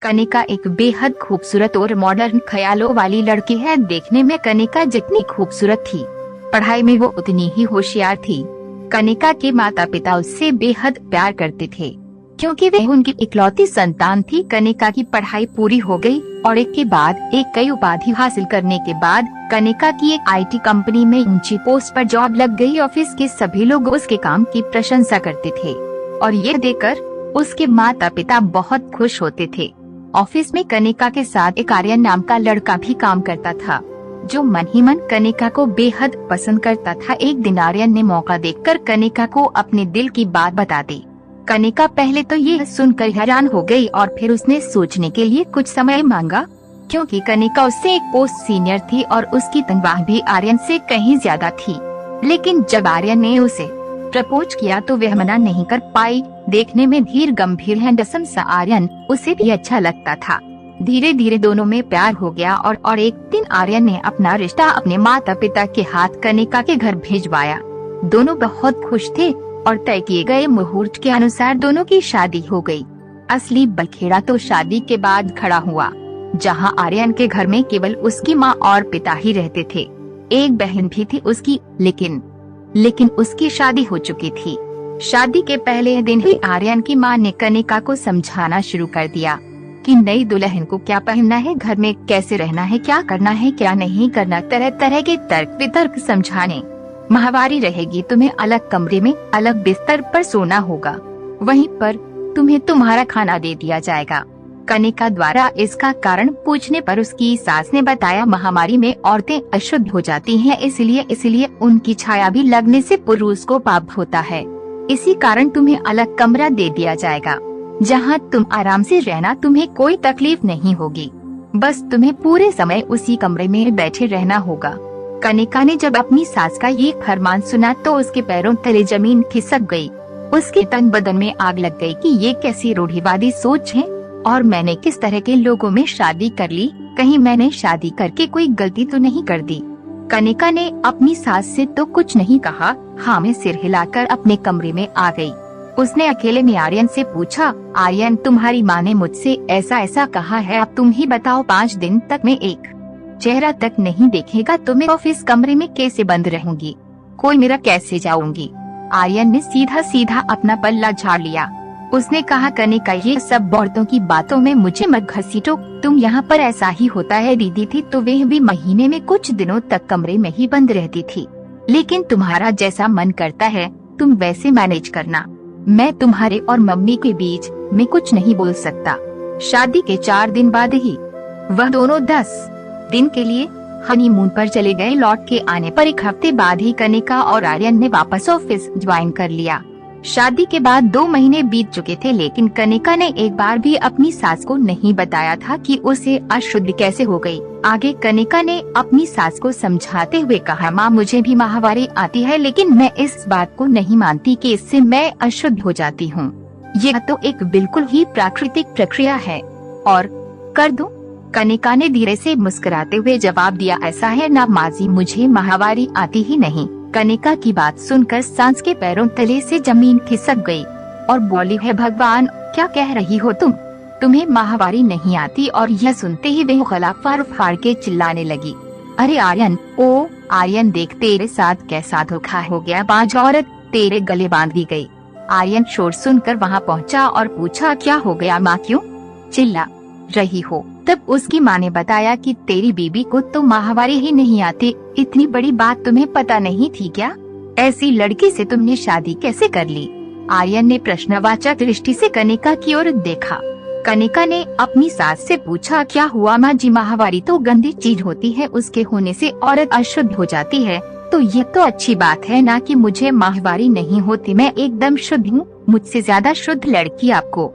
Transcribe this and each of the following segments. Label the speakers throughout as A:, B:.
A: कनिका एक बेहद खूबसूरत और मॉडर्न ख्यालों वाली लड़की है। देखने में कनिका जितनी खूबसूरत थी, पढ़ाई में वो उतनी ही होशियार थी। कनिका के माता पिता उससे बेहद प्यार करते थे, क्योंकि वे उनकी इकलौती संतान थी। कनिका की पढ़ाई पूरी हो गई और एक के बाद एक कई उपाधि हासिल करने के बाद कनिका की एक आईटी कंपनी में ऊंची पोस्ट पर जॉब लग गई। ऑफिस के सभी लोग उसके काम की प्रशंसा करते थे और ये देखकर उसके माता पिता बहुत खुश होते थे। ऑफिस में कनिका के साथ एक आर्यन नाम का लड़का भी काम करता था, जो मन ही मन कनिका को बेहद पसंद करता था। एक दिन आर्यन ने मौका देखकर कनिका को अपने दिल की बात बता दी। कनिका पहले तो ये सुनकर हैरान हो गई और फिर उसने सोचने के लिए कुछ समय मांगा, क्योंकि कनिका उससे एक पोस्ट सीनियर थी और उसकी तनख्वाह भी आर्यन से कहीं ज्यादा थी। लेकिन जब आर्यन ने उसे प्रपोज किया तो वह मना नहीं कर पाई। देखने में धीर गंभीर हैंडसम सा आर्यन उसे भी अच्छा लगता था। धीरे धीरे दोनों में प्यार हो गया और एक दिन आर्यन ने अपना रिश्ता अपने माता पिता के हाथ कनिका के घर भेजवाया। दोनों बहुत खुश थे और तय किए गए मुहूर्त के अनुसार दोनों की शादी हो गई। असली बलखेड़ा तो शादी के बाद खड़ा हुआ, जहां आर्यन के घर में केवल उसकी माँ और पिता ही रहते थे। एक बहन भी थी उसकी, लेकिन उसकी शादी हो चुकी थी। शादी के पहले दिन ही आर्यन की माँ ने कनिका को समझाना शुरू कर दिया कि नई दुल्हन को क्या पहनना है, घर में कैसे रहना है, क्या करना है, क्या नहीं करना। तरह तरह के तर्क वितर्क समझाने। माहवारी रहेगी, तुम्हें अलग कमरे में अलग बिस्तर पर सोना होगा, वहीं पर तुम्हें तुम्हारा खाना दे दिया जाएगा। कनिका द्वारा इसका कारण पूछने पर उसकी सास ने बताया, महामारी में औरतें अशुद्ध हो जाती हैं, इसलिए उनकी छाया भी लगने से पुरुष को पाप होता है। इसी कारण तुम्हें अलग कमरा दे दिया जाएगा, जहां तुम आराम से रहना, तुम्हें कोई तकलीफ नहीं होगी। बस तुम्हें पूरे समय उसी कमरे में बैठे रहना होगा। कनिका ने जब अपनी सास का ये फरमान सुना तो उसके पैरों तले जमीन खिसक गई। उसके तन बदन में आग लग गई कि ये कैसी रूढ़िवादी सोच है और मैंने किस तरह के लोगों में शादी कर ली। कहीं मैंने शादी करके कोई गलती तो नहीं कर दी। कनिका ने अपनी सास से तो कुछ नहीं कहा, हाँ में सिर हिलाकर अपने कमरे में आ गई। उसने अकेले में आर्यन से पूछा, आर्यन तुम्हारी माँ ने मुझसे ऐसा कहा है, अब तुम ही बताओ, 5 दिन तक मैं एक चेहरा तक नहीं देखेगा तो मैं ऑफिस कमरे में कैसे बंद रहूंगी, कोई मेरा कैसे जाऊंगी। आर्यन ने सीधा अपना पल्ला झाड़ लिया। उसने कहा, कनिका ये सब औरतों की बातों में मुझे मत घसीटो, तुम यहाँ पर ऐसा ही होता है। दीदी थी तो वह भी महीने में कुछ दिनों तक कमरे में ही बंद रहती थी, लेकिन तुम्हारा जैसा मन करता है तुम वैसे मैनेज करना। मैं तुम्हारे और मम्मी के बीच में कुछ नहीं बोल सकता। शादी के 4 दिन बाद ही वह दोनों 10 दिन के लिए हनीमून पर चले गए। लौट के आने पर 1 हफ्ते बाद ही कनिका और आर्यन ने वापस ऑफिस ज्वाइन कर लिया। शादी के बाद 2 महीने बीत चुके थे, लेकिन कनिका ने एक बार भी अपनी सास को नहीं बताया था कि उसे अशुद्ध कैसे हो गई। आगे कनिका ने अपनी सास को समझाते हुए कहा, माँ मुझे भी माहवारी आती है, लेकिन मैं इस बात को नहीं मानती कि इससे मैं अशुद्ध हो जाती हूँ। यह तो एक बिल्कुल ही प्राकृतिक प्रक्रिया है और कर दूं। कनिका ने धीरे से मुस्कुराते हुए जवाब दिया, ऐसा है ना माजी, मुझे माहवारी आती ही नहीं। कनिका की बात सुनकर सांस के पैरों तले से जमीन खिसक गई और बोली, है भगवान, क्या कह रही हो तुम, तुम्हें माहवारी नहीं आती। और यह सुनते ही वह गला फाड़ के चिल्लाने लगी, अरे आर्यन, ओ आर्यन देख तेरे साथ कैसा धोखा हो गया, बाज औरत तेरे गले बांध दी गई। आर्यन शोर सुनकर वहाँ पहुँचा और पूछा, क्या हो गया माँ, क्यों चिल्ला रही हो। तब उसकी माँ ने बताया कि तेरी बीबी को तो माहवारी ही नहीं आती, इतनी बड़ी बात तुम्हें पता नहीं थी क्या, ऐसी लड़की से तुमने शादी कैसे कर ली। आर्यन ने प्रश्नवाचक दृष्टि से कनिका की ओर देखा। कनिका ने अपनी सास से पूछा, क्या हुआ माँ जी, माहवारी तो गंदी चीज होती है, उसके होने से औरत अशुद्ध हो जाती है, तो ये तो अच्छी बात है ना कि मुझे माहवारी नहीं होती, मैं एकदम शुद्ध हूँ, मुझसे ज्यादा शुद्ध लड़की आपको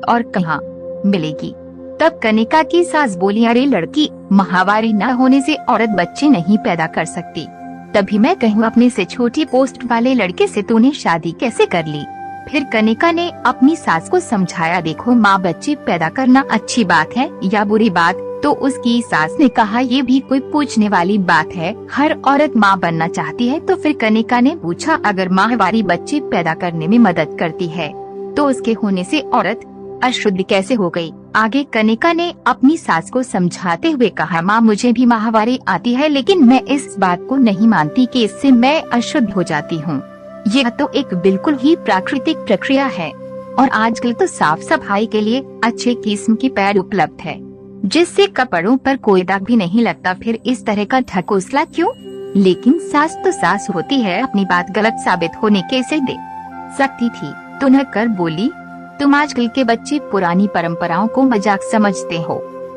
A: और कहाँ मिलेगी। तब कनिका की सास बोली, अरे लड़की, माहवारी न होने से औरत बच्चे नहीं पैदा कर सकती, तभी मैं कहूँ अपने से छोटी पोस्ट वाले लड़के से तूने शादी कैसे कर ली। फिर कनिका ने अपनी सास को समझाया, देखो माँ, बच्चे पैदा करना अच्छी बात है या बुरी बात। तो उसकी सास ने कहा, ये भी कोई पूछने वाली बात है, हर औरत माँ बनना चाहती है। तो फिर कनिका ने पूछा, अगर माहवारी बच्चे पैदा करने में मदद करती है तो उसके होने से औरत अशुद्ध कैसे हो गई। आगे कनिका ने अपनी सास को समझाते हुए कहा, माँ मुझे भी माहवारी आती है, लेकिन मैं इस बात को नहीं मानती कि इससे मैं अशुद्ध हो जाती हूँ। यह तो एक बिल्कुल ही प्राकृतिक प्रक्रिया है और आजकल तो साफ सफाई के लिए अच्छे किस्म की पैड उपलब्ध है, जिससे कपड़ों पर कोई दाग भी नहीं लगता। फिर इस तरह का ढकोसला क्यों? लेकिन सास तो सास होती है, अपनी बात गलत साबित होने कैसे दे सकती थी। तुनह कर बोली, तुम आजकल के बच्चे पुरानी परंपराओं को मजाक समझते हो।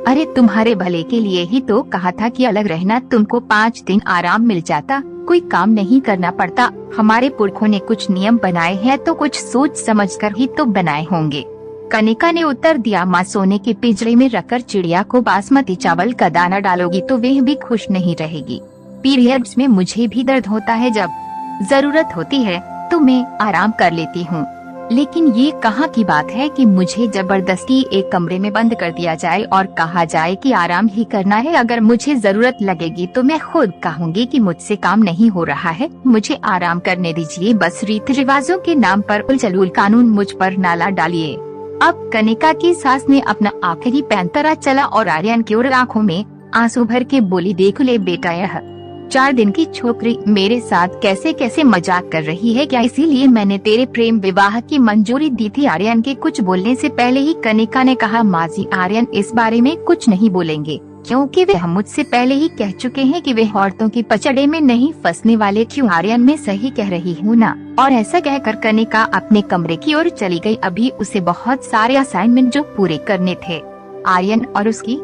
A: अरे तुम्हारे भले के लिए ही तो कहा था कि अलग रहना, तुमको 5 दिन आराम मिल जाता, कोई काम नहीं करना पड़ता। हमारे पुरखों ने कुछ नियम बनाए हैं तो कुछ सोच समझकर ही तो बनाए होंगे। कनिका ने उत्तर दिया, माँ सोने के पिंजरे में रखकर चिड़िया को बासमती चावल का दाना डालोगी तो वह भी खुश नहीं रहेगी। पीरियड्स में मुझे भी दर्द होता है, जब जरूरत होती है तो मैं आराम कर लेती हूँ, लेकिन ये कहाँ की बात है कि मुझे जबरदस्ती एक कमरे में बंद कर दिया जाए और कहा जाए कि आराम ही करना है। अगर मुझे जरूरत लगेगी तो मैं खुद कहूँगी कि मुझसे काम नहीं हो रहा है, मुझे आराम करने दीजिए। बस रीति रिवाजों के नाम पर उलझुल कानून मुझ पर नाला डालिए। अब कनिका की सास ने अपना आखिरी पैंतरा चला और आर्यन की ओर आंखों में आंसू भर के बोली, देख ले बेटा, यह 4 दिन की छोकरी मेरे साथ कैसे कैसे मजाक कर रही है, क्या इसीलिए मैंने तेरे प्रेम विवाह की मंजूरी दी थी? आर्यन के कुछ बोलने से पहले ही कनिका ने कहा, माँ जी आर्यन इस बारे में कुछ नहीं बोलेंगे, क्योंकि वे मुझसे पहले ही कह चुके हैं कि वे औरतों के पचड़े में नहीं फंसने वाले। क्यों आर्यन, मैं सही कह रही हूँ ना? और ऐसा कहकर कनिका अपने कमरे की ओर चली गई। अभी उसे बहुत सारे असाइनमेंट जो पूरे करने थे। आर्यन और उसकी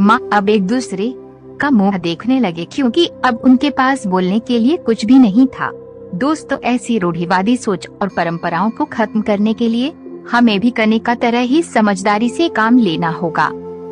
A: माँ अब एक दूसरे का मुंह देखने लगे, क्योंकि अब उनके पास बोलने के लिए कुछ भी नहीं था। दोस्तों, ऐसी रूढ़िवादी सोच और परंपराओं को खत्म करने के लिए हमें भी कनिका तरह ही समझदारी से काम लेना होगा।